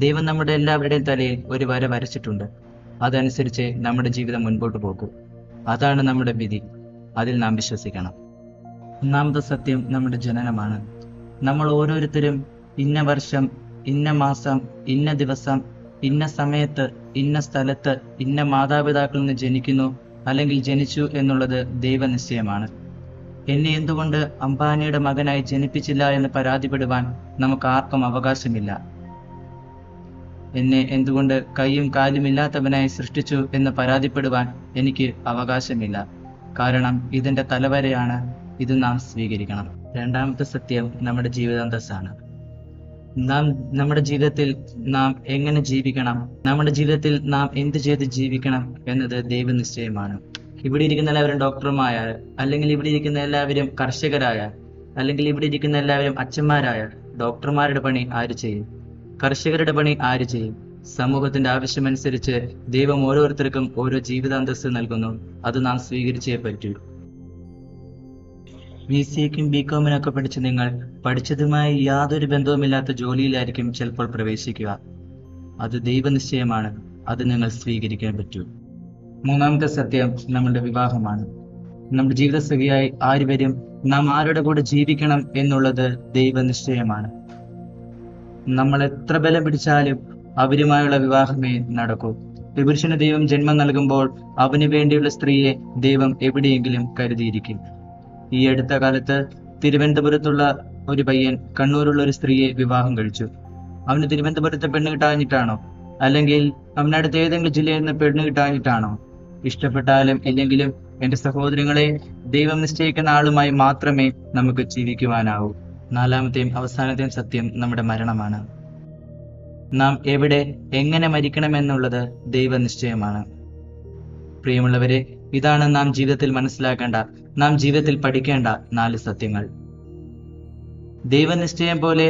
ദൈവം നമ്മുടെ എല്ലാവരുടെയും തലയിൽ ഒരു വര വരച്ചിട്ടുണ്ട്. അതനുസരിച്ച് നമ്മുടെ ജീവിതം മുൻപോട്ട് പോകും. അതാണ് നമ്മുടെ വിധി. അതിൽ നാം വിശ്വസിക്കണം. ഒന്നാമത്തെ സത്യം നമ്മുടെ ജനനമാണ്. നമ്മൾ ഓരോരുത്തരും ഇന്ന വർഷം, ഇന്ന മാസം, ഇന്ന ദിവസം, ഇന്ന സമയത്ത്, ഇന്ന സ്ഥലത്ത്, ഇന്ന മാതാപിതാക്കളിൽ നിന്ന് ജനിക്കുന്നു അല്ലെങ്കിൽ ജനിച്ചു എന്നുള്ളത് ദൈവനിശ്ചയമാണ്. എന്നെ എന്തുകൊണ്ട് അംബാനിയുടെ മകനായി ജനിപ്പിച്ചില്ല എന്ന് പരാതിപ്പെടുവാൻ നമുക്ക് ആർക്കും അവകാശമില്ല. എന്നെ എന്തുകൊണ്ട് കൈയും കാലും ഇല്ലാത്തവനായി സൃഷ്ടിച്ചു എന്ന് പരാതിപ്പെടുവാൻ എനിക്ക് അവകാശമില്ല. കാരണം ഇതെന്റെ തലവരെയാണ്. ഇത് നാം സ്വീകരിക്കണം. രണ്ടാമത്തെ സത്യം നമ്മുടെ ജീവിതാന്തസ്സാണ്. നമ്മുടെ ജീവിതത്തിൽ നാം എങ്ങനെ ജീവിക്കണം, നമ്മുടെ ജീവിതത്തിൽ നാം എന്ത് ചെയ്ത് ജീവിക്കണം എന്നത് ദൈവനിശ്ചയമാണ്. ഇവിടെ ഇരിക്കുന്ന എല്ലാവരും ഡോക്ടർമാരായ, അല്ലെങ്കിൽ ഇവിടെ ഇരിക്കുന്ന എല്ലാവരും കർഷകരായ, അല്ലെങ്കിൽ ഇവിടെ ഇരിക്കുന്ന എല്ലാവരും അച്ഛന്മാരായ, ഡോക്ടർമാരുടെ പണി ആര് ചെയ്യും? കർഷകരുടെ പണി ആര് ചെയ്യും? സമൂഹത്തിന്റെ ആവശ്യമനുസരിച്ച് ദൈവം ഓരോരുത്തർക്കും ഓരോ ജീവിതാന്തസ്സ് നൽകുന്നു. അത് നാം സ്വീകരിച്ചേ പറ്റൂ. BCAക്കും BCOമിനൊക്കെ പഠിച്ച് നിങ്ങൾ പഠിച്ചതുമായി യാതൊരു ബന്ധവുമില്ലാത്ത ജോലിയിലായിരിക്കും ചിലപ്പോൾ പ്രവേശിക്കുക. അത് ദൈവനിശ്ചയമാണ്. അത് നിങ്ങൾ സ്വീകരിക്കാൻ പറ്റൂ. മൂന്നാമത്തെ സത്യം നമ്മുടെ വിവാഹമാണ്. നമ്മുടെ ജീവിതസഖിയായി ആര് വരും, നാം ആരുടെ കൂടെ ജീവിക്കണം എന്നുള്ളത് ദൈവനിശ്ചയമാണ്. നമ്മൾ എത്ര ബലം പിടിച്ചാലും അവരുമായുള്ള വിവാഹമേ നടക്കൂ. പുരുഷന് ദൈവം ജന്മം നൽകുമ്പോൾ അവന് വേണ്ടിയുള്ള സ്ത്രീയെ ദൈവം എവിടെയെങ്കിലും കരുതിയിരിക്കും. ഈ അടുത്ത കാലത്ത് തിരുവനന്തപുരത്തുള്ള ഒരു പയ്യൻ കണ്ണൂരുള്ള ഒരു സ്ത്രീയെ വിവാഹം കഴിച്ചു. അവന് തിരുവനന്തപുരത്തെ പെണ്ണ് കിട്ടാഞ്ഞിട്ടാണോ, അല്ലെങ്കിൽ അവനടുത്ത ഏതെങ്കിലും ജില്ലയിൽ നിന്ന് പെണ്ണ് കിട്ടാഞ്ഞിട്ടാണോ? ഇഷ്ടപ്പെട്ടാലും ഇല്ലെങ്കിലും എന്റെ സഹോദരങ്ങളെ, ദൈവം നിശ്ചയിക്കുന്ന ആളുമായി മാത്രമേ നമുക്ക് ജീവിക്കുവാനാവൂ. നാലാമത്തെയും അവസാനത്തെയും സത്യം നമ്മുടെ മരണമാണ്. നാം എവിടെ എങ്ങനെ മരിക്കണമെന്നുള്ളത് ദൈവനിശ്ചയമാണ്. പ്രിയമുള്ളവരെ, ഇതാണ് നാം ജീവിതത്തിൽ മനസ്സിലാക്കേണ്ട, നാം ജീവിതത്തിൽ പഠിക്കേണ്ട 4 സത്യങ്ങൾ. ദൈവനിശ്ചയം പോലെ